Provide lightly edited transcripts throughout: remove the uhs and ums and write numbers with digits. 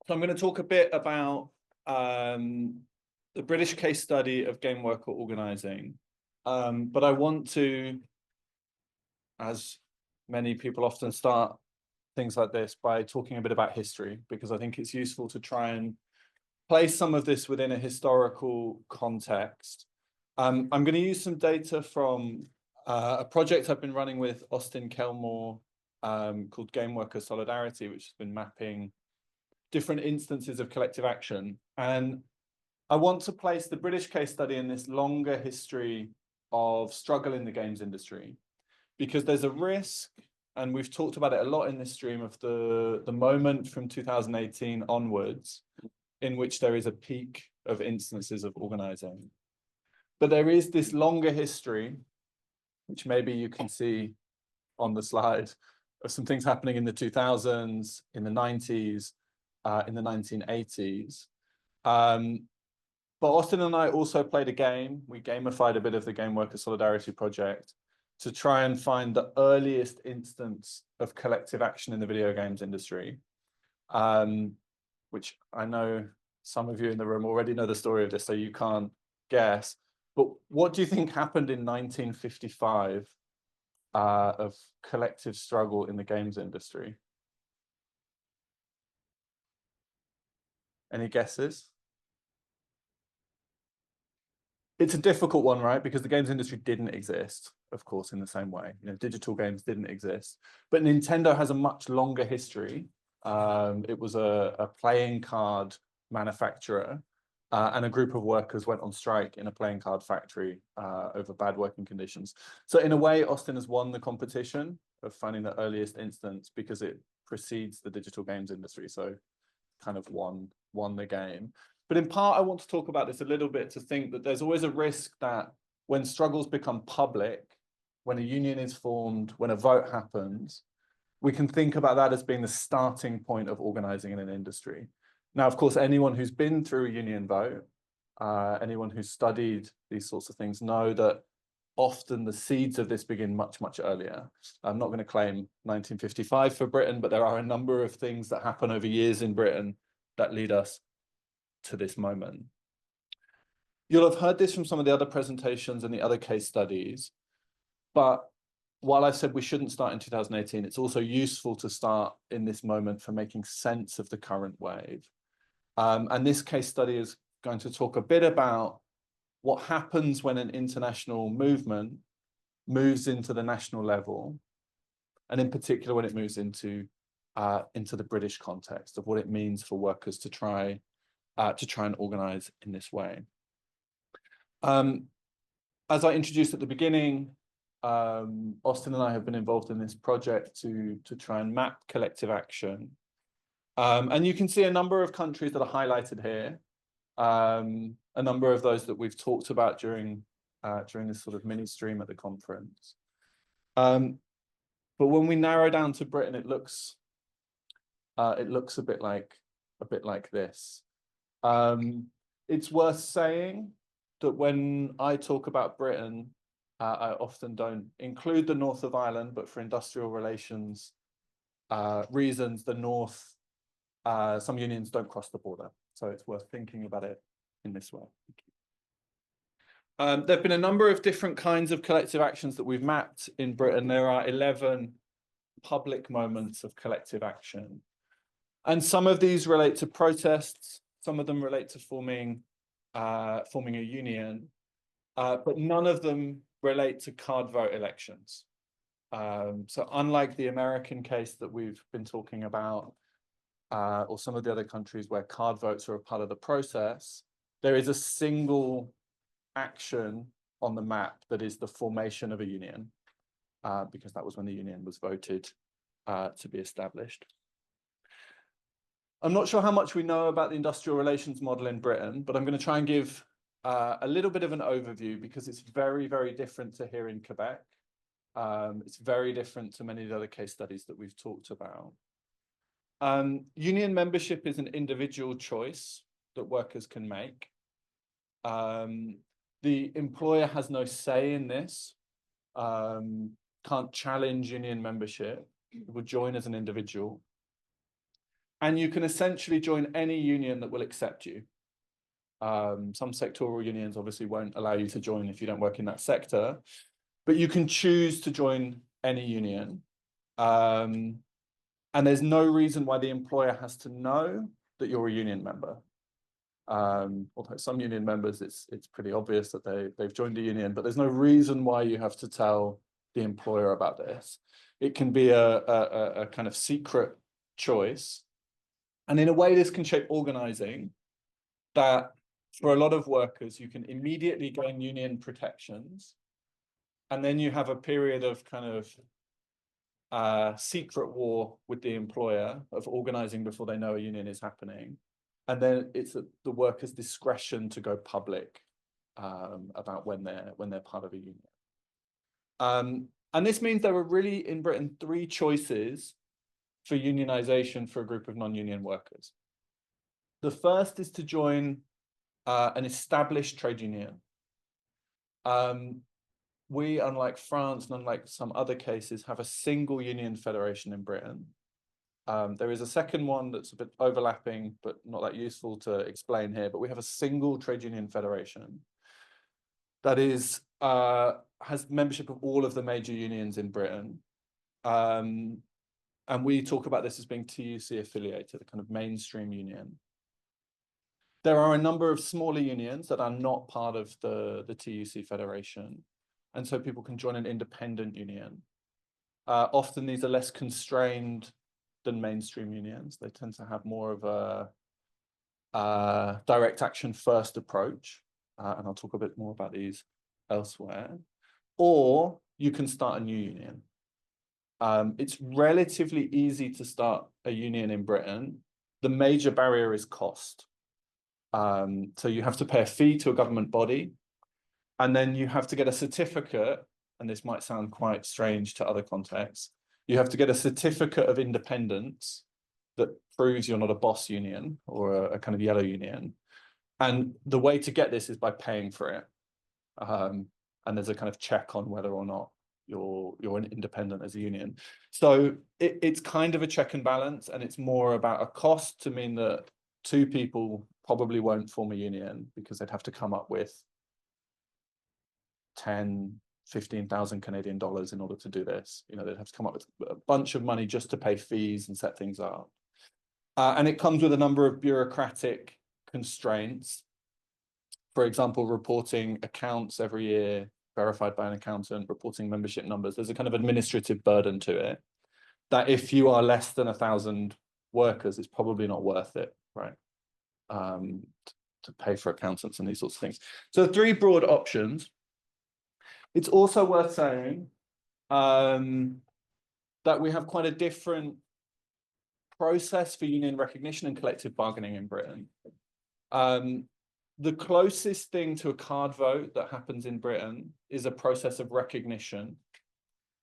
So I'm going to talk a bit about the British case study of game worker organizing. But I want to, as many people often start things like this, by talking a bit about history, because I think it's useful to try and place some of this within a historical context. I'm going to use some data from a project I've been running with Austin Kelmore called Game Worker Solidarity, which has been mapping different instances of collective action. And I want to place the British case study in this longer history of struggle in the games industry, because there's a risk, and we've talked about it a lot in this stream, of the moment from 2018 onwards, in which there is a peak of instances of organizing. But there is this longer history, which maybe you can see on the slide, of some things happening in the 2000s, in the 90s, in the 1980s. But Austin and I also played a game. We gamified a bit of the Game Worker Solidarity project to try and find the earliest instance of collective action in the video games industry, which I know some of you in the room already know the story of this, so you can't guess. But what do you think happened in 1955 of collective struggle in the games industry? Any guesses? It's a difficult one, right? Because the games industry didn't exist, of course, in the same way. You know, digital games didn't exist. But Nintendo has a much longer history. It was a playing card manufacturer, and a group of workers went on strike in a playing card factory over bad working conditions. So in a way, Austin has won the competition of finding the earliest instance because it precedes the digital games industry. So kind of won the game. But in part, I want to talk about this a little bit, to think that there's always a risk that when struggles become public, when a union is formed, when a vote happens, we can think about that as being the starting point of organizing in an industry. Now, of course, anyone who's been through a union vote, anyone who's studied these sorts of things, know that often the seeds of this begin much, much earlier. I'm not going to claim 1955 for Britain, but there are a number of things that happen over years in Britain that lead us to this moment. You'll have heard this from some of the other presentations and the other case studies, but while I said we shouldn't start in 2018, it's also useful to start in this moment for making sense of the current wave. And this case study is going to talk a bit about what happens when an international movement moves into the national level, and in particular when it moves into the British context of what it means for workers to try and organize in this way. As I introduced at the beginning, Austin and I have been involved in this project to try and map collective action. And you can see a number of countries that are highlighted here, a number of those that we've talked about during this sort of mini stream at the conference. But when we narrow down to Britain, it looks a bit like this. It's worth saying that when I talk about Britain, I often don't include the north of Ireland, but for industrial relations reasons, the north, some unions don't cross the border. So it's worth thinking about it in this way. There have been a number of different kinds of collective actions that we've mapped in Britain. There are 11 public moments of collective action. And some of these relate to protests, some of them relate to forming a union, but none of them relate to card vote elections. So unlike the American case that we've been talking about, or some of the other countries where card votes are a part of the process, there is a single action on the map that is the formation of a union, because that was when the union was voted to be established. I'm not sure how much we know about the industrial relations model in Britain, but I'm going to try and give a little bit of an overview, because it's very, very different to here in Quebec. It's very different to many of the other case studies that we've talked about. Union membership is an individual choice that workers can make. The employer has no say in this, can't challenge union membership, would join as an individual. And you can essentially join any union that will accept you. Some sectoral unions obviously won't allow you to join if you don't work in that sector, but you can choose to join any union. And there's no reason why the employer has to know that you're a union member. Although some union members, it's pretty obvious that they've joined a union, but there's no reason why you have to tell the employer about this. It can be a kind of secret choice. And in a way, this can shape organizing that for a lot of workers, you can immediately gain union protections. And then you have a period of kind of secret war with the employer of organizing before they know a union is happening. And then it's the worker's discretion to go public about when they're part of a union. And this means there are really, in Britain, 3 choices for unionization for a group of non-union workers. The first is to join an established trade union. We, unlike France and unlike some other cases, have a single union federation in Britain. There is a second one that's a bit overlapping, but not that useful to explain here, but we have a single trade union federation that is has membership of all of the major unions in Britain. And we talk about this as being TUC affiliated, a kind of mainstream union. There are a number of smaller unions that are not part of the TUC federation. And so people can join an independent union. Often these are less constrained than mainstream unions. They tend to have more of a direct action first approach. And I'll talk a bit more about these elsewhere. Or you can start a new union. It's relatively easy to start a union in Britain. The major barrier is cost. So you have to pay a fee to a government body, and then you have to get a certificate, and this might sound quite strange to other contexts. You have to get a certificate of independence that proves you're not a boss union or a kind of yellow union. And the way to get this is by paying for it. And there's a kind of check on whether or not you're an independent as a union. So it's kind of a check and balance, and it's more about a cost to mean that 2 people probably won't form a union because they'd have to come up with 10,000-15,000 Canadian dollars in order to do this. You know, they'd have to come up with a bunch of money just to pay fees and set things up. And it comes with a number of bureaucratic constraints. For example, reporting accounts every year, verified by an accountant, reporting membership numbers. There's a kind of administrative burden to it that if you are less than 1,000 workers, it's probably not worth it, right? To pay for accountants and these sorts of things. So 3 broad options. It's also worth saying that we have quite a different process for union recognition and collective bargaining in Britain. The closest thing to a card vote that happens in Britain is a process of recognition.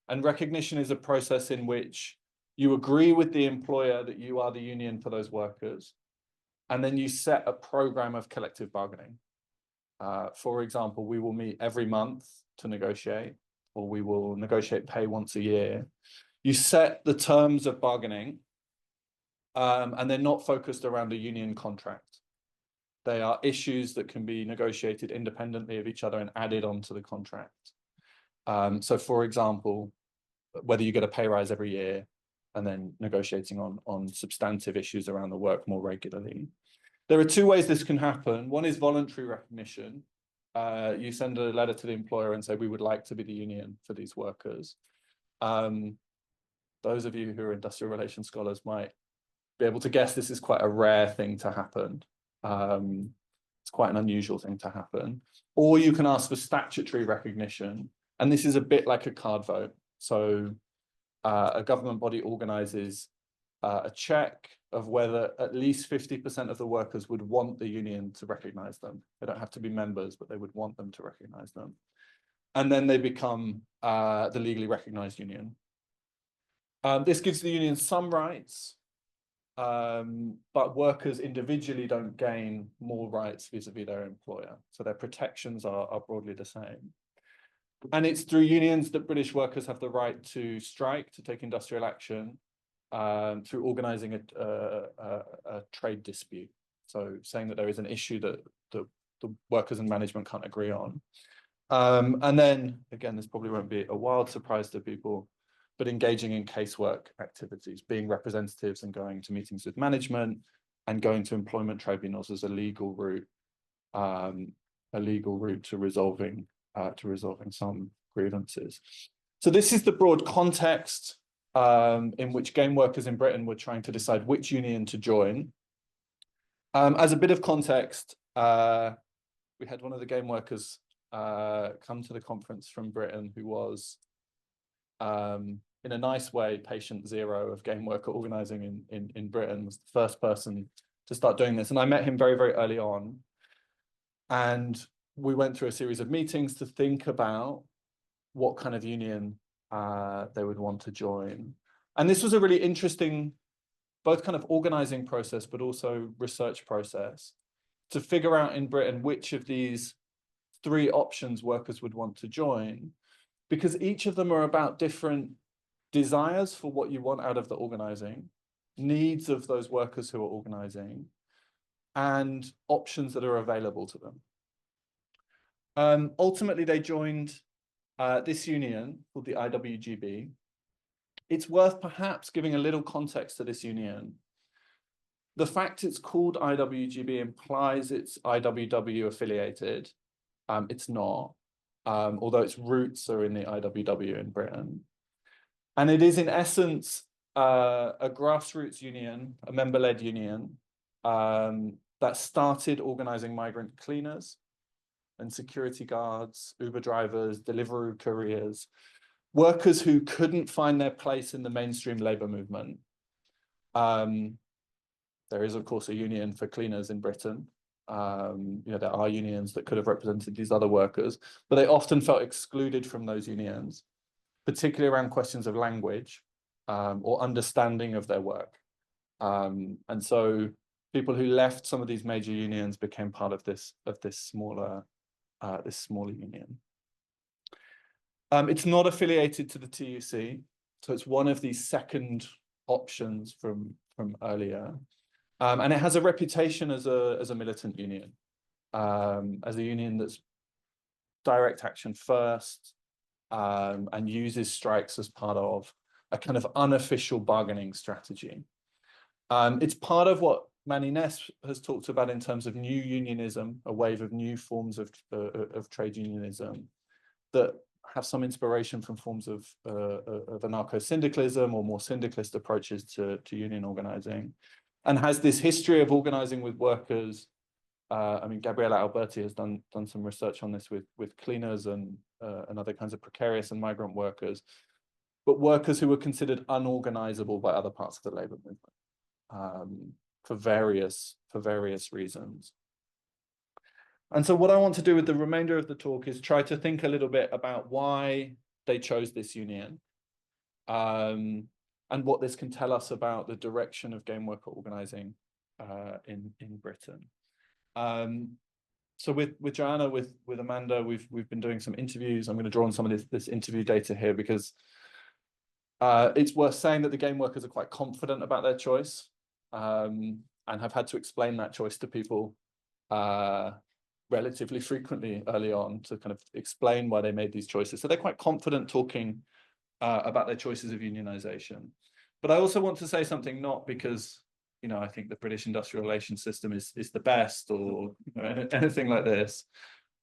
And recognition is a process in which you agree with the employer that you are the union for those workers, and then you set a program of collective bargaining. For example, we will meet every month to negotiate, or we will negotiate pay once a year. You set the terms of bargaining, and they're not focused around a union contract. They are issues that can be negotiated independently of each other and added onto the contract. So for example, whether you get a pay rise every year and then negotiating on substantive issues around the work more regularly. There are 2 ways this can happen. One is voluntary recognition. You send a letter to the employer and say, we would like to be the union for these workers. Those of you who are industrial relations scholars might be able to guess this is quite a rare thing to happen. It's quite an unusual thing to happen. Or you can ask for statutory recognition. And this is a bit like a card vote. So a government body organizes a check of whether at least 50% of the workers would want the union to recognize them. They don't have to be members, but they would want them to recognize them. And then they become the legally recognized union. This gives the union some rights, but workers individually don't gain more rights vis-a-vis their employer. So their protections are broadly the same. And it's through unions that British workers have the right to strike, to take industrial action. through organizing a trade dispute. So saying that there is an issue that the workers and management can't agree on. And then, again, this probably won't be a wild surprise to people, but engaging in casework activities, being representatives and going to meetings with management and going to employment tribunals as a legal route to resolving some grievances. So this is the broad context in which game workers in Britain were trying to decide which union to join. As a bit of context, we had one of the game workers come to the conference from Britain who was, in a nice way, patient zero of game worker organizing in Britain, was the first person to start doing this. And I met him very, very early on. And we went through a series of meetings to think about what kind of union they would want to join. And this was a really interesting, both kind of organizing process, but also research process to figure out in Britain which of these three options workers would want to join, because each of them are about different desires for what you want out of the organizing, needs of those workers who are organizing, and options that are available to them. Ultimately, they joined this union called the IWGB. It's worth perhaps giving a little context to this union. The fact it's called IWGB implies it's IWW affiliated. It's not, although its roots are in the IWW in Britain. And it is in essence a grassroots union, a member-led union that started organizing migrant cleaners and security guards, Uber drivers, Deliveroo couriers, workers who couldn't find their place in the mainstream labor movement. There is, of course, a union for cleaners in Britain. There are unions that could have represented these other workers, but they often felt excluded from those unions, particularly around questions of language or understanding of their work. And so people who left some of these major unions became part of this smaller union. It's not affiliated to the TUC, so it's one of these second options from earlier. And it has a reputation as a militant union, as a union that's direct action first, and uses strikes as part of a kind of unofficial bargaining strategy. It's part of what Manny Ness has talked about in terms of new unionism, a wave of new forms of trade unionism that have some inspiration from forms of anarcho-syndicalism or more syndicalist approaches to union organizing, and has this history of organizing with workers. Gabriela Alberti has done some research on this with cleaners and other kinds of precarious and migrant workers, but workers who were considered unorganizable by other parts of the labor movement for various reasons. And so what I want to do with the remainder of the talk is try to think a little bit about why they chose this union, and what this can tell us about the direction of game worker organizing in Britain. So with Joanna, with Amanda, we've been doing some interviews. I'm going to draw on some of this interview data here because it's worth saying that the game workers are quite confident about their choice, and have had to explain that choice to people relatively frequently early on to kind of explain why they made these choices. So they're quite confident talking about their choices of unionization. But I also want to say something, not because I think the British industrial relations system is the best or anything like this.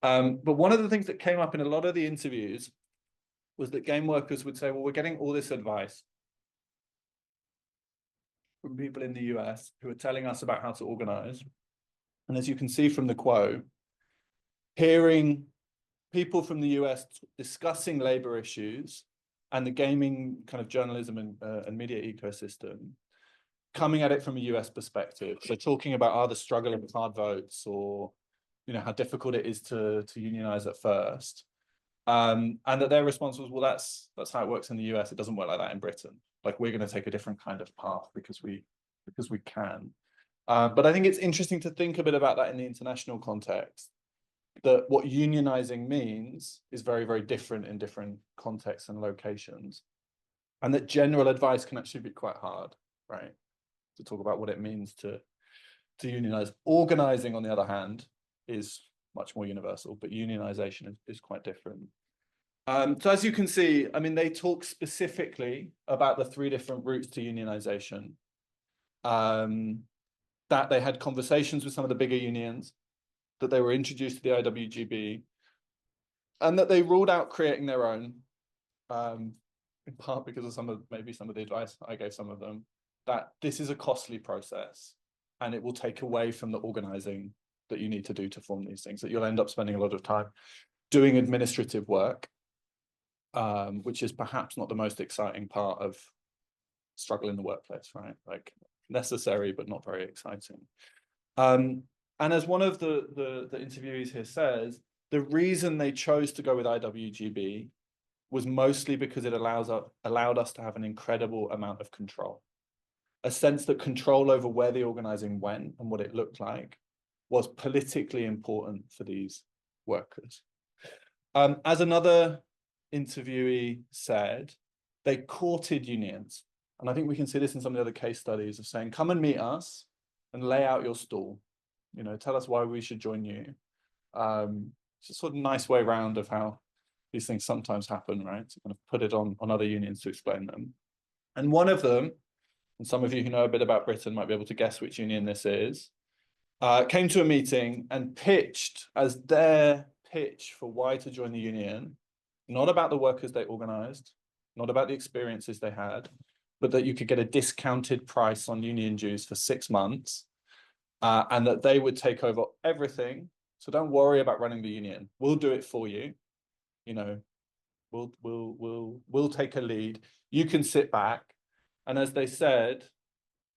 But one of the things that came up in a lot of the interviews was that game workers would say, well, we're getting all this advice from people in the US who are telling us about how to organize. And as you can see from the quote, hearing people from the US discussing labor issues and the gaming kind of journalism and media ecosystem, coming at it from a US perspective. So talking about the struggle of hard votes, or how difficult it is to unionize at first. And that their response was, well, that's how it works in the US. It doesn't work like that in Britain. Like, we're going to take a different kind of path because we can. But I think it's interesting to think a bit about that in the international context, that what unionizing means is very, very different in different contexts and locations. and that general advice can actually be quite hard, right? To talk about what it means to unionize. Organizing, on the other hand, is much more universal, but unionization is quite different. So as you can see, I mean, they talk specifically about the 3 different routes to unionization, that they had conversations with some of the bigger unions, that they were introduced to the IWGB, and that they ruled out creating their own, in part because of maybe some of the advice I gave some of them, that this is a costly process and it will take away from the organizing that you need to do to form these things, that you'll end up spending a lot of time doing administrative work, which is perhaps not the most exciting part of struggle in the workplace, right? Like necessary, but not very exciting. And as one of the interviewees here says, the reason they chose to go with IWGB was mostly because it allowed us to have an incredible amount of control. A sense that control over where the organizing went and what it looked like was politically important for these workers. As another interviewee said, they courted unions. And I think we can see this in some of the other case studies of saying, come and meet us and lay out your stall. You know, tell us why we should join you. It's a sort of nice way round of how these things sometimes happen, right? To kind of put it on other unions to explain them. And one of them, and some of you who know a bit about Britain might be able to guess which union this is, came to a meeting and pitched as their pitch for why to join the union, not about the workers they organized, not about the experiences they had, but that you could get a discounted price on union dues for 6 months, and that they would take over everything. So don't worry about running the union. We'll do it for you. You know, we'll take a lead. You can sit back. And as they said,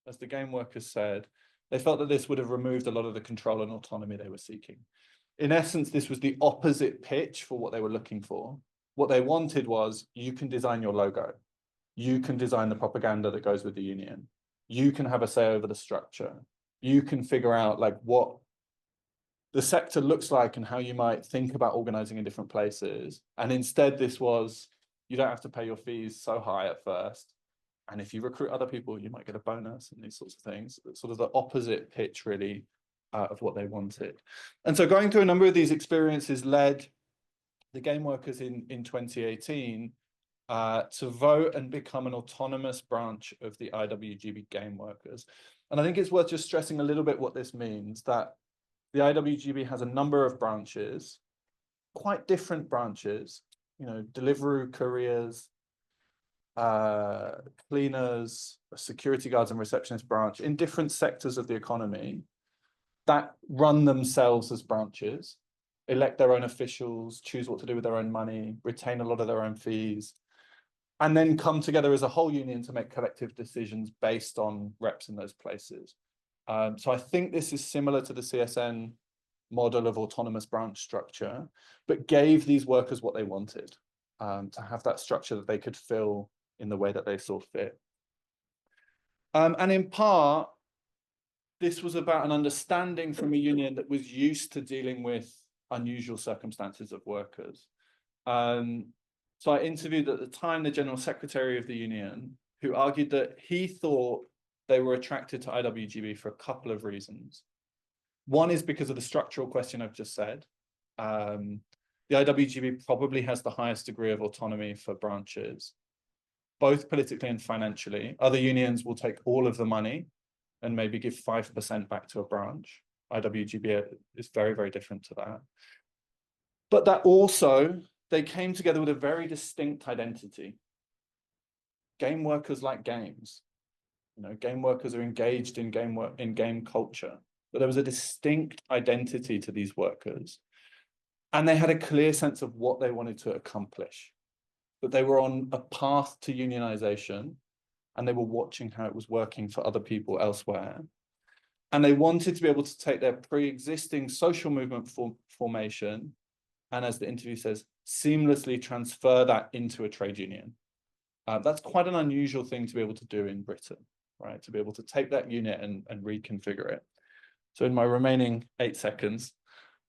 as the game workers said, they felt that this would have removed a lot of the control and autonomy they were seeking. In essence, this was the opposite pitch for what they were looking for. What they wanted was, you can design your logo. You can design the propaganda that goes with the union. You can have a say over the structure. You can figure out like what the sector looks like and how you might think about organizing in different places. And instead, this was, you don't have to pay your fees so high at first. And if you recruit other people, you might get a bonus and these sorts of things. It's sort of the opposite pitch, really, of what they wanted. And so going through a number of these experiences led the game workers in 2018 to vote and become an autonomous branch of the IWGB game workers. And I think it's worth just stressing a little bit what this means, that the IWGB has a number of branches, quite different branches, you know, Deliveroo, couriers, cleaners, security guards and receptionist branch in different sectors of the economy that run themselves as branches, elect their own officials, choose what to do with their own money, retain a lot of their own fees, and then come together as a whole union to make collective decisions based on reps in those places. So I think this is similar to the CSN model of autonomous branch structure, but gave these workers what they wanted, to have that structure that they could fill in the way that they saw fit. And in part, this was about an understanding from a union that was used to dealing with unusual circumstances of workers. So I interviewed at the time the general secretary of the union, who argued that he thought they were attracted to IWGB for a couple of reasons. One is because of the structural question I've just said. The IWGB probably has the highest degree of autonomy for branches, both politically and financially. Other unions will take all of the money and maybe give 5% back to a branch. IWGB is very, very different to that. But that also, they came together with a very distinct identity. Game workers like games. You know, game workers are engaged in game culture. But there was a distinct identity to these workers. And they had a clear sense of what they wanted to accomplish. That they were on a path to unionization, and they were watching how it was working for other people elsewhere. And they wanted to be able to take their pre-existing social movement formation, and as the interview says, seamlessly transfer that into a trade union. That's quite an unusual thing to be able to do in Britain, right? To be able to take that unit and reconfigure it. So in my remaining 8 seconds,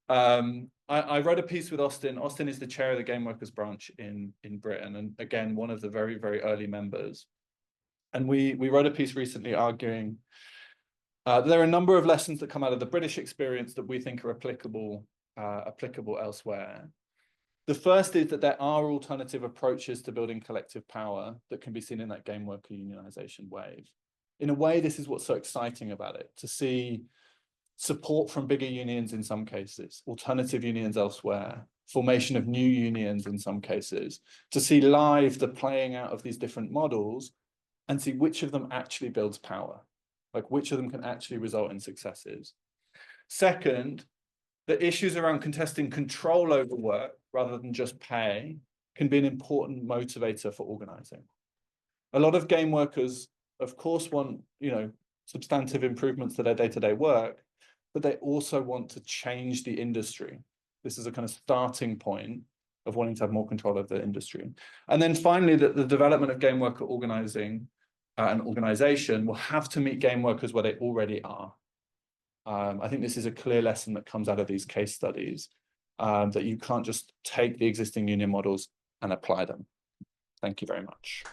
I wrote a piece with Austin. Austin is the chair of the Game Workers branch in Britain, and again, one of the very, very early members. And we wrote a piece recently arguing there are a number of lessons that come out of the British experience that we think are applicable elsewhere. The first is that there are alternative approaches to building collective power that can be seen in that game worker unionization wave. In a way, this is what's so exciting about it, to see support from bigger unions in some cases, alternative unions elsewhere, formation of new unions in some cases, to see live the playing out of these different models and see which of them actually builds power, like which of them can actually result in successes. Second, the issues around contesting control over work rather than just pay can be an important motivator for organizing. A lot of game workers, of course, want, substantive improvements to their day-to-day work, but they also want to change the industry. This is a kind of starting point of wanting to have more control of the industry. And then finally, the development of game worker organizing and organization will have to meet game workers where they already are. I think this is a clear lesson that comes out of these case studies, that you can't just take the existing union models and apply them. Thank you very much.